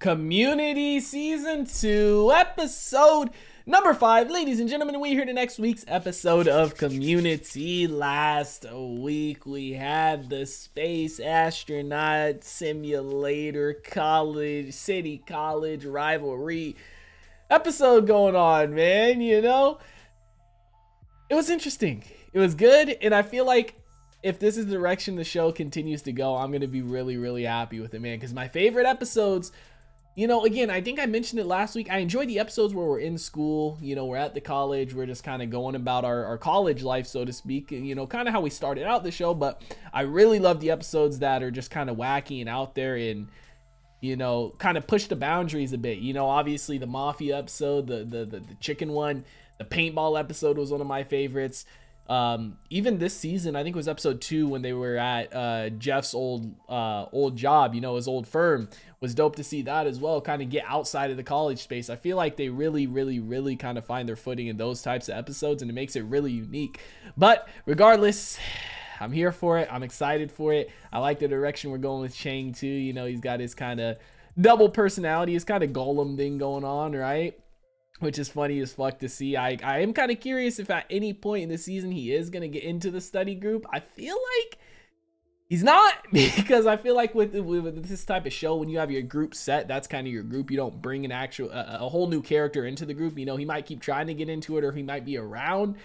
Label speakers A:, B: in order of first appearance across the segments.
A: Community Season 2, Episode number 5. Ladies and gentlemen, we're here to next week's episode of Community. Last week, we had the Space Astronaut Simulator City College Rivalry episode going on, man, you know? It was interesting. It was good, and I feel like if this is the direction the show continues to go, I'm going to be really, really happy with it, man, because my favorite episodes, you know, again, I think I mentioned it last week. I enjoy the episodes where we're in school, you know, we're at the college, we're just kind of going about our college life, so to speak, you know, kind of how we started out the show. But I really love the episodes that are just kind of wacky and out there and, you know, kind of push the boundaries a bit. You know, obviously the Mafia episode, the chicken one, the paintball episode was one of my favorites. Even this season, I think it was episode 2 when they were at Jeff's old job, you know, his old firm. Was dope to see that as well, kind of get outside of the college space. I feel like they really kind of find their footing in those types of episodes, and it makes it really unique. But regardless, I'm here for it. I'm excited for it. I like the direction we're going with Chang too. You know, he's got his kind of double personality, his kind of Golem thing going on, right? Which is funny as fuck to see. I am kind of curious if at any point in the season he is going to get into the study group. I feel like he's not, because I feel like with this type of show, when you have your group set, that's kind of your group. You don't bring an actual, a whole new character into the group. You know, he might keep trying to get into it, or he might be around,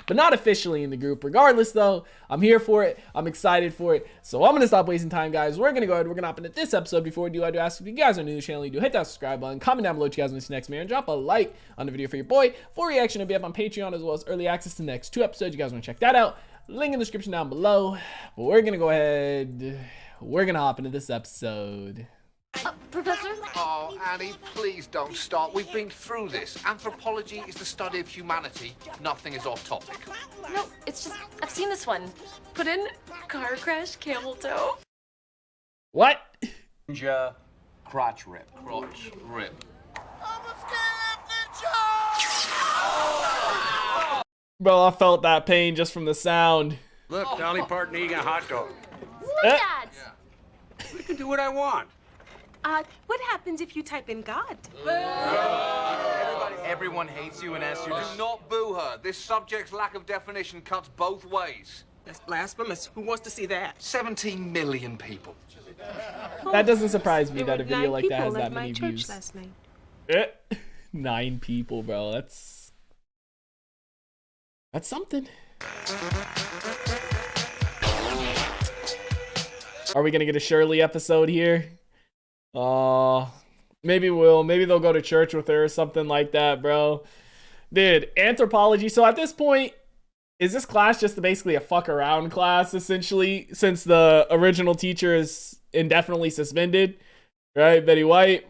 A: but not officially in the group. Regardless, though, I'm here for it. I'm excited for it. So I'm going to stop wasting time, guys. We're going to go ahead. We're going to hop into this episode. Before we do, I do ask if you guys are new to the channel, you do hit that subscribe button. Comment down below what you guys want to see next, man. Drop a like on the video for your boy. For reaction, it'll be up on Patreon, as well as early access to the next 2 episodes. You guys want to check that out. Link in the description down below. But we're going to go ahead. We're going to hop into this episode.
B: Professor?
C: Oh, Annie, please don't stop. We've been through this. Anthropology is the study of humanity. Nothing is off topic.
B: No, it's just, I've seen this one. Put in car crash, camel toe.
A: What?
D: Ninja crotch rip.
C: Crotch rip.
A: Bro, I felt that pain just from the sound.
D: Look, Dolly Parton eating a hot dog.
B: Dad!
D: I can do what I want.
E: What happens if you type in God?
F: Everyone hates you and asks you
C: Do
F: to...
C: not boo her. This subject's lack of definition cuts both ways.
E: That's blasphemous. Who wants to see that?
C: 17 million people.
A: That doesn't surprise me
E: There
A: that a
E: were
A: video
E: 9
A: like that
E: people
A: has that
E: at my
A: many
E: church
A: views.
E: last night.
A: 9 people, bro. That's something. Are we gonna get a Shirley episode here? Maybe they'll go to church with her or something like that, bro. Dude, Anthropology. So at this point, is this class just basically a fuck around class, essentially, since the original teacher is indefinitely suspended, right? Betty White.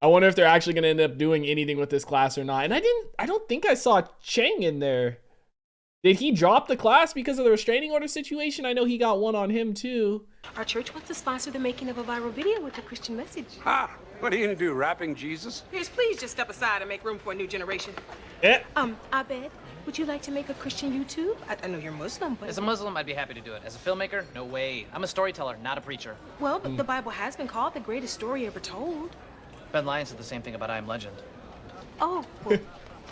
A: I wonder if they're actually gonna end up doing anything with this class or not. And I don't think I saw Chang in there. Did he drop the class because of the restraining order situation? I know he got one on him too.
E: Our church wants to sponsor the making of a viral video with a Christian message.
D: Ah, what are you gonna do, rapping Jesus?
E: Please just step aside and make room for a new generation. Abed, would you like to make a Christian YouTube? I know you're Muslim, but...
F: As a Muslim, I'd be happy to do it. As a filmmaker, no way. I'm a storyteller, not a preacher.
E: Well, but the Bible has been called the greatest story ever told.
F: Ben Lyons said the same thing about I Am Legend.
E: Oh, well,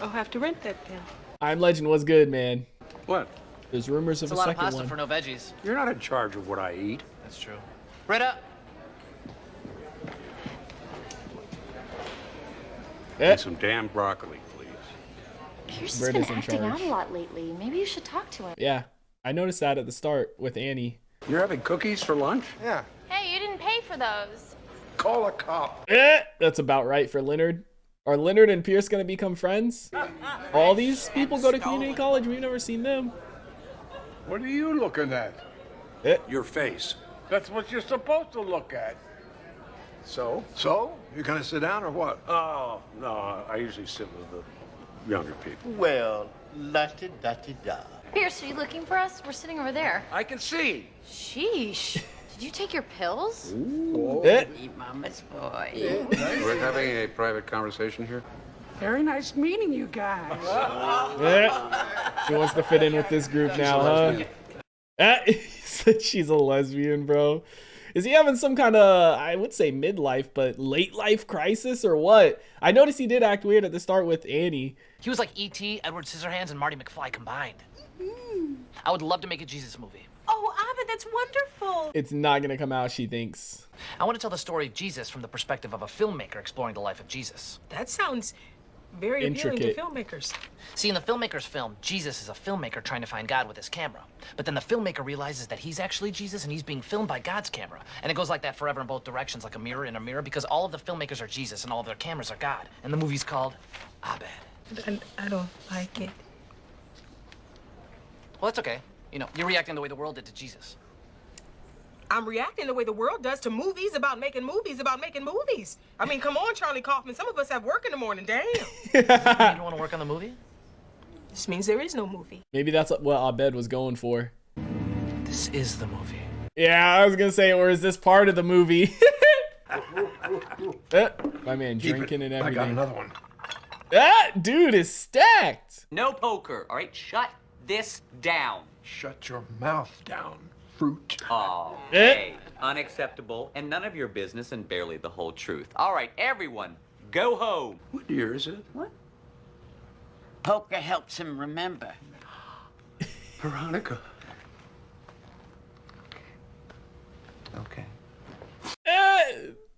E: I'll have to rent that then.
A: I Am Legend was good, man.
D: What?
A: There's rumors
F: It's
A: of
F: a
A: a
F: lot of
A: second
F: pasta
A: one.
F: for no veggies.
D: You're not in charge of what I eat.
F: That's true. Britta!
D: And some damn broccoli, please.
G: Pierce has
A: Britt
G: been
A: is in
G: acting
A: charge.
G: out a lot lately. Maybe you should talk to him.
A: Yeah, I noticed that at the start with Annie.
D: You're having cookies for lunch?
C: Yeah.
G: Hey, you didn't pay for those.
C: Call a cop.
A: That's about right for Leonard. Are Leonard and Pierce gonna become friends? All these people go to community college. We've never seen them.
H: What are you looking at?
D: Your face.
H: That's what you're supposed to look at.
C: So?
H: So? You gonna sit down or what?
D: Oh, no, I usually sit with the younger people.
I: Well, la-ti-da-ti-da.
G: Pierce, are you looking for us? We're sitting over there.
D: I can see.
G: Sheesh. Did you take your pills?
I: Mama's boy.
D: We're having a private conversation here.
E: Very nice meeting you guys.
A: He wants to fit in with this group now, huh? He said she's a lesbian, bro. Is he having some kind of, I would say midlife, but late life crisis or what? I noticed he did act weird at the start with Annie.
F: He was like E.T., Edward Scissorhands, and Marty McFly combined. I would love to make a Jesus movie.
E: Oh, Abed, that's wonderful.
A: It's not gonna come out, she thinks.
F: I want to tell the story of Jesus from the perspective of a filmmaker exploring the life of Jesus.
E: That sounds very appealing to
A: Intricate.
E: filmmakers.
F: See, in the filmmaker's film, Jesus is a filmmaker trying to find God with his camera. But then the filmmaker realizes that he's actually Jesus and he's being filmed by God's camera. And it goes like that forever in both directions, like a mirror in a mirror, because all of the filmmakers are Jesus and all of their cameras are God. And the movie's called Abed.
E: And I don't like it.
F: Well, that's okay. You know, you're reacting the way the world did to Jesus.
E: I'm reacting the way the world does to movies about making movies about making movies. I mean, come on, Charlie Kaufman. Some of us have work in the morning. Damn.
F: You don't want to work on the movie?
E: This means there is no movie.
A: Maybe that's what Abed was going for.
F: This is the movie.
A: Yeah, I was gonna say, or is this part of the movie? My man drinking and everything.
H: I got another one.
A: That dude is stacked.
J: No poker, all right? Shut this down.
H: Shut your mouth down, fruit.
J: Oh, hey, unacceptable, and none of your business and barely the whole truth. All right, everyone, go home.
H: What year is it?
I: What? Poker helps him remember.
H: Veronica.
J: Okay.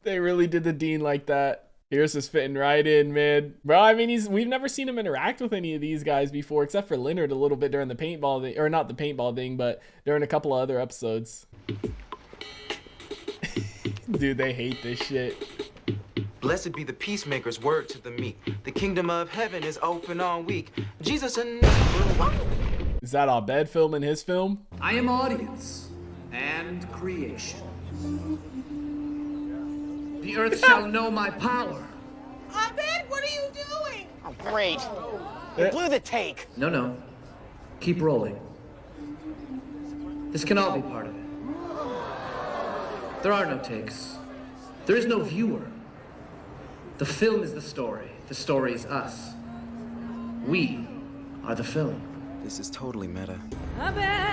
A: They really did the Dean like that. Pierce is fitting right in, man. Bro, I mean, we've never seen him interact with any of these guys before, except for Leonard a little bit during the paintball thing, or not the paintball thing, but during a couple of other episodes. Dude, they hate this shit.
K: Blessed be the peacemaker's word to the meek. The kingdom of heaven is open all week. Jesus and...
A: Is that Abed filming his film?
L: I am audience and creation. The earth shall know my power.
E: Abed, what are you doing?
I: Oh, great. You blew the take.
L: No. Keep rolling. This can all be part of it. There are no takes. There is no viewer. The film is the story. The story is us. We are the film.
K: This is totally meta.
A: Abed.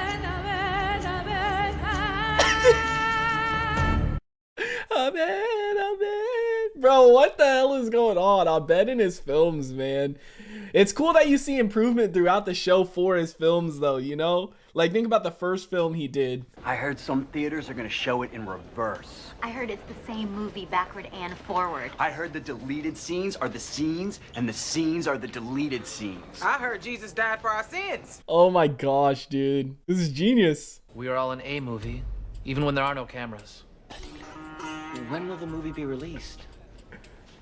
A: Bro, what the hell is going on? Abed in his films, man. It's cool that you see improvement throughout the show for his films, though, you know? Like, think about the first film he did.
M: I heard some theaters are gonna show it in reverse.
N: I heard it's the same movie backward and forward.
M: I heard the deleted scenes are the scenes, and the scenes are the deleted scenes.
E: I heard Jesus died for our sins.
A: Oh my gosh, dude. This is genius.
F: We are all in a movie, even when there are no cameras.
J: When will the movie be released?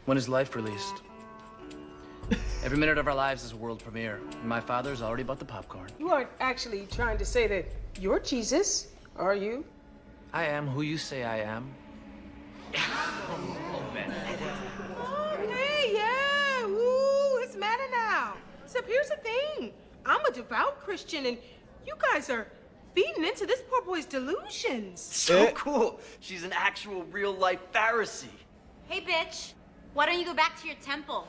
F: When is life released? Every minute of our lives is a world premiere, and my father's already bought the popcorn.
E: You aren't actually trying to say that you're Jesus, are you?
F: I am who you say I am.
E: Oh, hey, yeah, ooh, it's matter now. Except here's the thing. I'm a devout Christian, and you guys are feeding into this poor boy's delusions.
M: So cool. She's an actual real-life Pharisee.
N: Hey, bitch. Why don't you go back to your temple?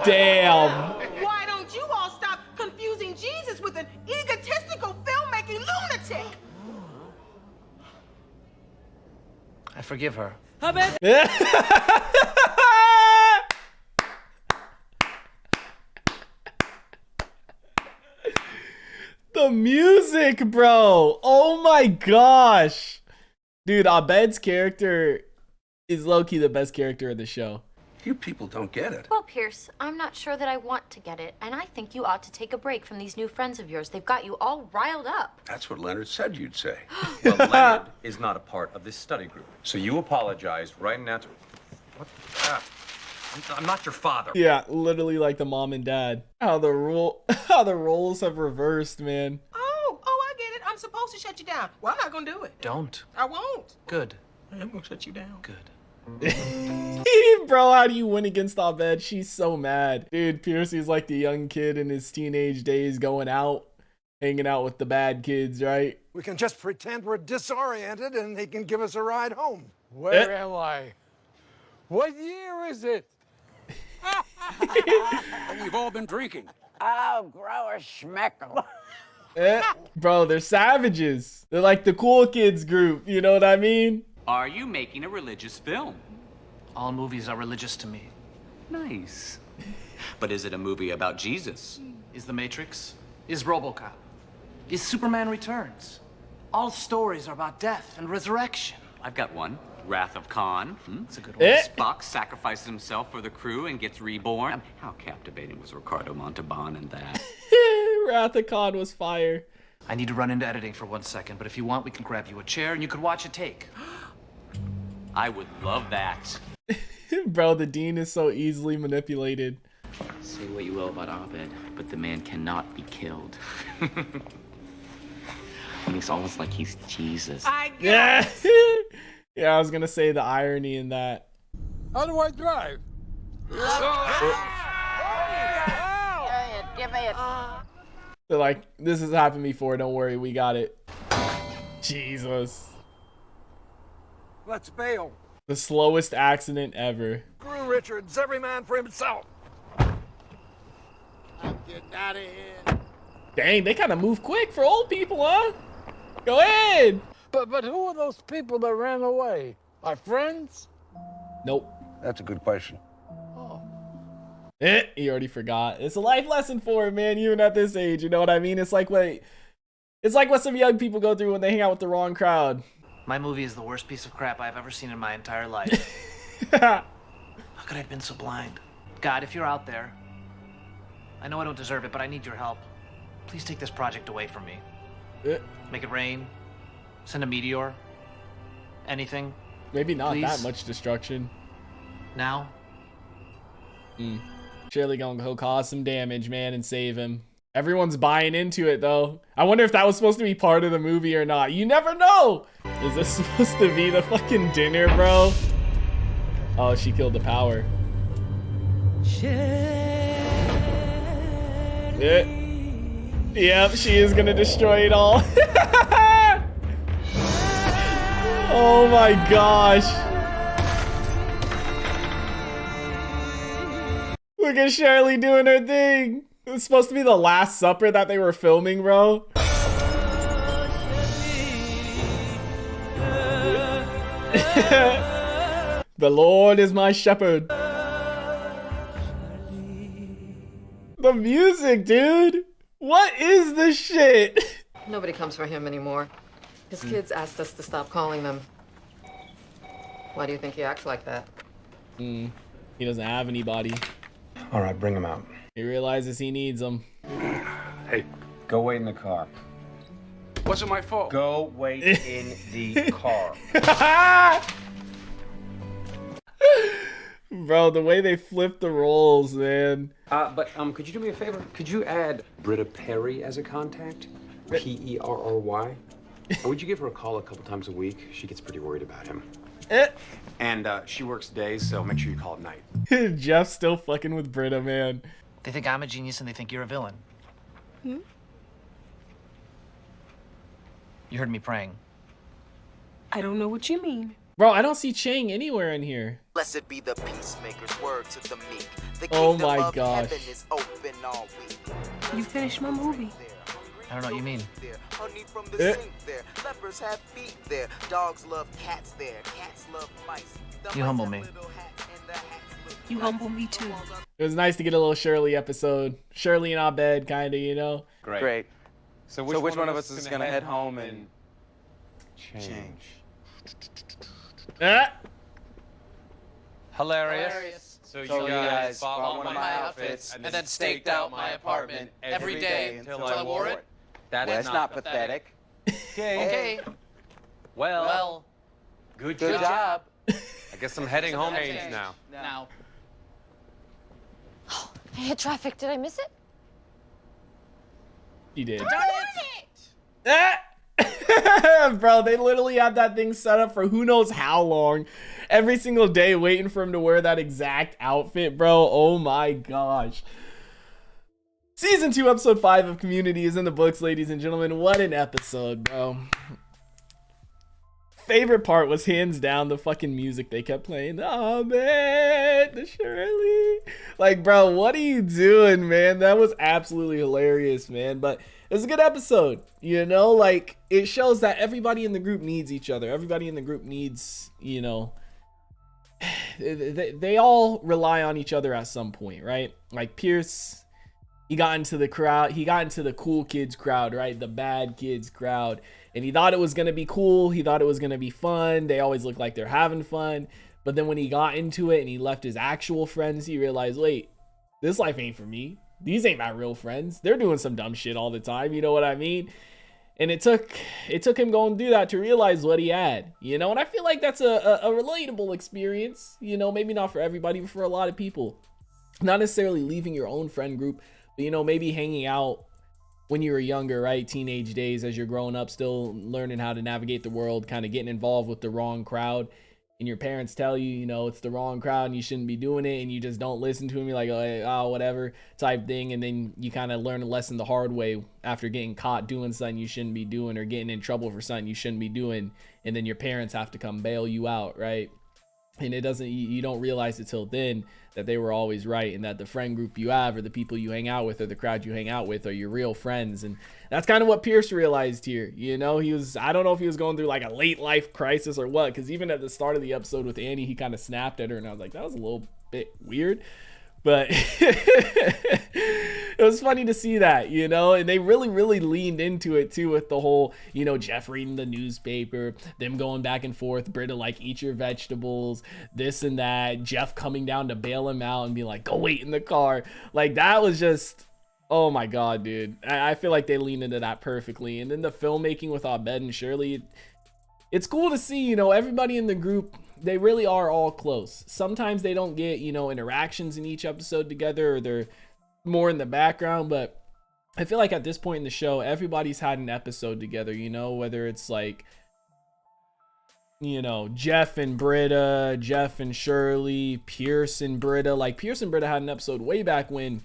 A: Damn.
E: Why don't you all stop confusing Jesus with an egotistical filmmaking lunatic?
F: I forgive her.
A: The music, bro. Oh my gosh. Dude, Abed's character is low-key the best character of the show.
H: You people don't get it.
G: Well, Pierce, I'm not sure that I want to get it, and I think you ought to take a break from these new friends of yours. They've got you all riled up.
H: That's what Leonard said you'd say.
O: Well, Leonard is not a part of this study group. So you apologized right now to... What? I'm not your father.
A: Yeah, literally like the mom and dad. How the roles have reversed, man.
E: Oh, I get it. I'm supposed to shut you down. Well, I'm not gonna do it.
F: Don't.
E: I won't.
F: Good.
E: I'm gonna shut you down.
F: Good.
A: Bro, how do you win against Abed? She's so mad. Dude, Piercy's like the young kid in his teenage days going out, hanging out with the bad kids, right?
H: We can just pretend we're disoriented and he can give us a ride home. Where am I? What year is it?
P: We've all been drinking.
I: Oh, grow a schmeckle.
A: Bro, they're savages. They're like the cool kids group, you know what I mean?
J: Are you making a religious film?
F: All movies are religious to me.
J: Nice. But is it a movie about Jesus?
F: Is The Matrix? Is RoboCop? Is Superman Returns? All stories are about death and resurrection.
J: I've got one. Wrath of Khan.
F: It's a good one.
J: Spock sacrifices himself for the crew and gets reborn. How captivating was Ricardo Montalban in that?
A: Wrath of Khan was fire.
F: I need to run into editing for 1 second, but if you want, we can grab you a chair and you could watch a take.
J: I would love that.
A: Bro, the Dean is so easily manipulated.
M: Say what you will about Abed, but the man cannot be killed. And it's almost like he's Jesus.
A: Yeah. Yeah, I was gonna say the irony in that.
H: How do I drive?
I: Give me it.
A: They're like, this has happened before, don't worry, we got it. Jesus.
H: Let's bail.
A: The slowest accident ever.
H: Screw Richards, every man for himself.
P: I'm getting out of here.
A: Dang, they kind of move quick for old people, huh? Go ahead.
H: But who are those people that ran away? Our friends?
A: Nope.
H: That's a good question.
A: He already forgot. It's a life lesson for him, man, even at this age, you know what I mean? It's like what some young people go through when they hang out with the wrong crowd.
F: My movie is the worst piece of crap I've ever seen in my entire life. How could I have been so blind? God, if you're out there, I know I don't deserve it, but I need your help. Please take this project away from me. Make it rain. Send a meteor. Anything.
A: Maybe not
F: Please.
A: that much destruction.
F: Now?
A: Shirley gonna go cause some damage, man, and save him. Everyone's buying into it, though. I wonder if that was supposed to be part of the movie or not. You never know! Is this supposed to be the fucking dinner, bro? Oh, she killed the power. Yep, she is gonna destroy it all. Oh my gosh. Look at Shirley doing her thing. It's supposed to be the Last Supper that they were filming, bro. The Lord is my shepherd. The music, dude. What is this shit?
Q: Nobody comes for him anymore. His kids asked us to stop calling them. Why do you think he acts like that?
A: He doesn't have anybody.
O: All right, bring him out.
A: He realizes he needs them.
O: Hey, go wait in the car.
C: Wasn't my fault.
O: Go wait in the car.
A: Bro, the way they flip the roles, man.
O: But could you do me a favor? Could you add Britta Perry as a contact? Perry? Would you give her a call a couple times a week? She gets pretty worried about him. And she works days, so make sure you call at night.
A: Jeff's still fucking with Britta, man.
F: They think I'm a genius and they think you're a villain.
E: Hmm?
F: You heard me praying.
E: I don't know what you mean.
A: Bro, I don't see Chang anywhere in here.
R: Blessed be the peacemaker's word to the meek. The
A: Oh
R: kingdom
A: my
R: of
A: gosh.
R: heaven is open all week.
E: You finished my movie.
F: I don't know what you mean.
R: Honey from the sink there. Lepers have feet there. Dogs love cats there. Cats love mice.
F: You humble me.
E: You humble me too.
A: It was nice to get a little Shirley episode. Shirley and Abed, kind of, you know?
K: Great. So which one of us is gonna head home and change?
S: Hilarious. So you guys bought one of my outfits and then staked out my apartment every day until I wore it?
K: That's not pathetic.
S: Okay. Well,
K: Good
S: job.
K: I guess I'm heading home now.
S: Now.
G: I hit traffic. Did I miss it?
A: You did.
G: Darn it!
A: Bro, they literally had that thing set up for who knows how long. Every single day waiting for him to wear that exact outfit, bro. Oh my gosh. Season 2, episode 5 of Community is in the books, ladies and gentlemen. What an episode, bro. Favorite part was hands down the fucking music they kept playing. Oh man, the Shirley. Like, bro, what are you doing, man? That was absolutely hilarious, man. But It's a good episode, you know, like it shows that everybody in the group needs each other. Everybody in the group needs, you know, they all rely on each other at some point, right? Like Pierce, he got into the crowd, he got into the cool kids crowd, right? The bad kids crowd. And he thought it was going to be cool. He thought it was going to be fun. They always look like they're having fun. But then when he got into it and he left his actual friends, he realized, wait, this life ain't for me. These ain't my real friends. They're doing some dumb shit all the time. You know what I mean? And it took him going through that to realize what he had, you know? And I feel like that's a relatable experience, you know, maybe not for everybody, but for a lot of people. Not necessarily leaving your own friend group, but, you know, maybe hanging out when you were younger, right? Teenage days, as you're growing up, still learning how to navigate the world, kind of getting involved with the wrong crowd. And your parents tell you, you know, it's the wrong crowd and you shouldn't be doing it, and you just don't listen to them. You're like, oh, whatever type thing. And then you kind of learn a lesson the hard way after getting caught doing something you shouldn't be doing, or getting in trouble for something you shouldn't be doing. And then your parents have to come bail you out, right? And it doesn't, you don't realize it till then that they were always right, and that the friend group you have, or the people you hang out with, or the crowd you hang out with, are your real friends. And that's kind of what Pierce realized here. You know, I don't know if he was going through like a late life crisis or what, because even at the start of the episode with Annie, he kind of snapped at her, and I was like, that was a little bit weird. But it was funny to see that, you know, and they really leaned into it too, with the whole, you know, Jeff reading the newspaper, them going back and forth, Britta like, eat your vegetables, this and that, Jeff coming down to bail him out and be like, go wait in the car. Like, that was just, oh my God, dude. I feel like they leaned into that perfectly. And then the filmmaking with Abed and Shirley, it's cool to see, you know, everybody in the group, they really are all close. Sometimes they don't get, you know, interactions in each episode together, or they're more in the background, but I feel like at this point in the show, everybody's had an episode together, you know, whether it's like, you know, Jeff and Britta, Jeff and Shirley, Pierce and Britta. Like, Pierce and Britta had an episode way back when,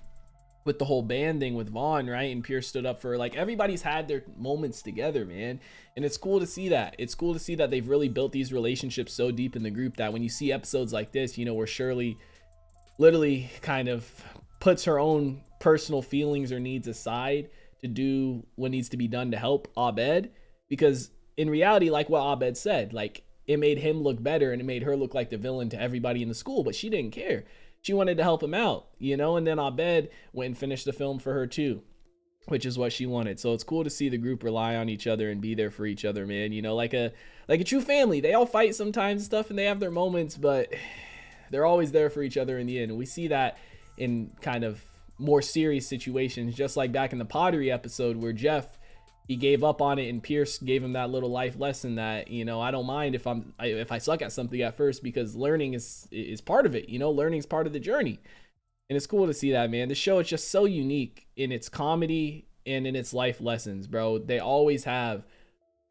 A: with the whole band thing with Vaughn, right? And Pierce stood up for her. Like, everybody's had their moments together, man. And it's cool to see that. It's cool to see that they've really built these relationships so deep in the group that when you see episodes like this, you know, where Shirley literally kind of puts her own personal feelings or needs aside to do what needs to be done to help Abed, because in reality, like what Abed said, like, it made him look better and it made her look like the villain to everybody in the school, but she didn't care. She wanted to help him out, you know, and then Abed went and finished the film for her too, which is what she wanted. So it's cool to see the group rely on each other and be there for each other, man. You know, like a true family. They all fight sometimes and stuff, and they have their moments, but they're always there for each other in the end. And we see that in kind of more serious situations, just like back in the pottery episode where Jeff, he gave up on it, and Pierce gave him that little life lesson that, you know, I don't mind if I suck at something at first, because learning is part of it. You know, learning is part of the journey. And it's cool to see that, man. The show is just so unique in its comedy and in its life lessons, bro. They always have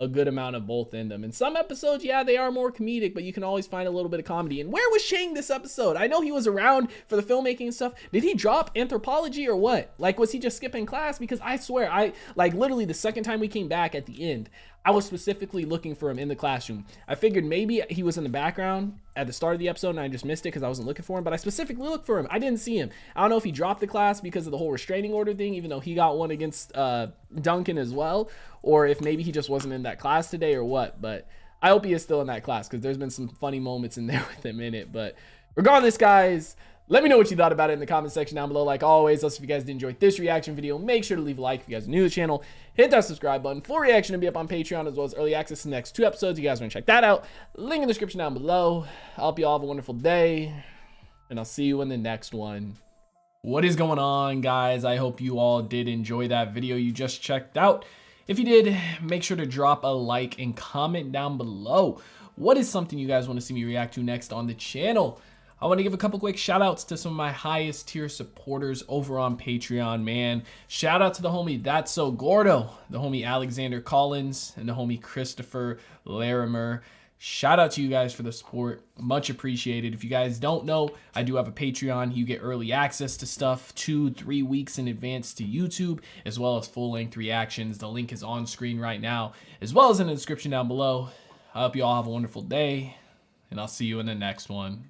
A: a good amount of both in them. In some episodes, yeah, they are more comedic, but you can always find a little bit of comedy. And where was Shang this episode? I know he was around for the filmmaking and stuff. Did he drop Anthropology or what? Like, was he just skipping class? Because I swear, literally the second time we came back at the end, I was specifically looking for him in the classroom. I figured maybe he was in the background at the start of the episode and I just missed it because I wasn't looking for him, but I specifically looked for him. I didn't see him. I don't know if he dropped the class because of the whole restraining order thing, even though he got one against Duncan as well, or if maybe he just wasn't in that class today or what, but I hope he is still in that class because there's been some funny moments in there with him in it. But regardless, guys, let me know what you thought about it in the comment section down below. Like always, also if you guys did enjoy this reaction video, make sure to leave a like. If you guys are new to the channel, hit that subscribe button. Full reaction to be up on Patreon, as well as early access to the next 2 episodes. You guys want to check that out, link in the description down below. I hope you all have a wonderful day, and I'll see you in the next one. What is going on, guys? I hope you all did enjoy that video you just checked out. If you did, make sure to drop a like and comment down below. What is something you guys want to see me react to next on the channel? I want to give a couple quick shout outs to some of my highest tier supporters over on Patreon, man. Shout out to the homie That's So Gordo, the homie Alexander Collins, and the homie Christopher Larimer. Shout out to you guys for the support. Much appreciated. If you guys don't know, I do have a Patreon. You get early access to stuff 2-3 weeks in advance to YouTube, as well as full-length reactions. The link is on screen right now, as well as in the description down below. I hope you all have a wonderful day, and I'll see you in the next one.